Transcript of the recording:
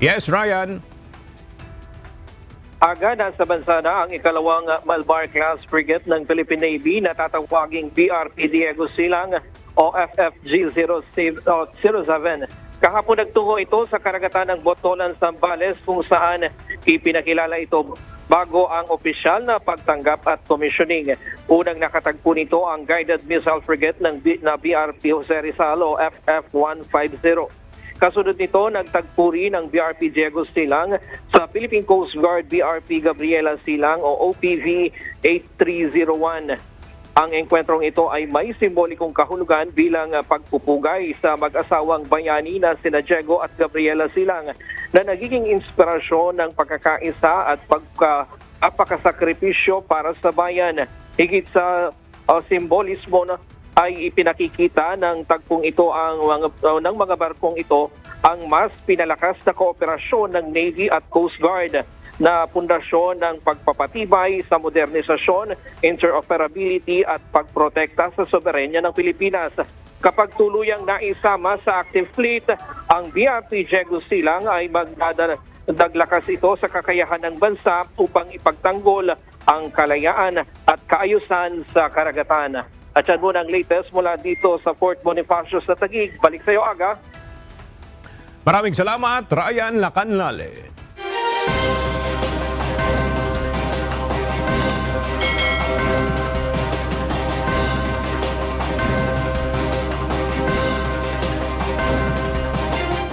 Yes, Ryan. Aga nasa bansa na ang ikalawang Malbar-class frigate ng Philippine Navy na tatawaging BRP Diego Silang o FFG-07. Kahapon nagtungo ito sa karagatan ng Botolan, Zambales kung saan ipinakilala ito bago ang opisyal na pagtanggap at commissioning. Unang nakatagpo nito ang guided missile frigate ng BRP Jose Rizal o FF-150. Kasunod nito, nagtagpo rin ng BRP Diego Silang sa Philippine Coast Guard BRP Gabriela Silang o OPV 8301. Ang engkwentrong ito ay may simbolikong kahulugan bilang pagpupugay sa mag-asawang bayani na sina Diego at Gabriela Silang na nagiging inspirasyon ng pagkakaisa at pagkasakripisyo para sa bayan. Higit sa simbolismo na ay ipinakikita ng tagpong ito ng mga barkong ito ang mas pinalakas na kooperasyon ng Navy at Coast Guard na pundasyon ng pagpapatibay sa modernisasyon, interoperability at pagprotekta sa soberenya ng Pilipinas. Kapag tuluyang naisama sa active fleet, ang BRP Diego Silang ay magdadaglakas ito sa kakayahan ng bansa upang ipagtanggol ang kalayaan at kaayusan sa karagatan. At yan muna ang latest mula dito sa Fort Bonifacio sa Taguig. Balik sa iyo, Aga. Maraming salamat, Ryan Lacanlale.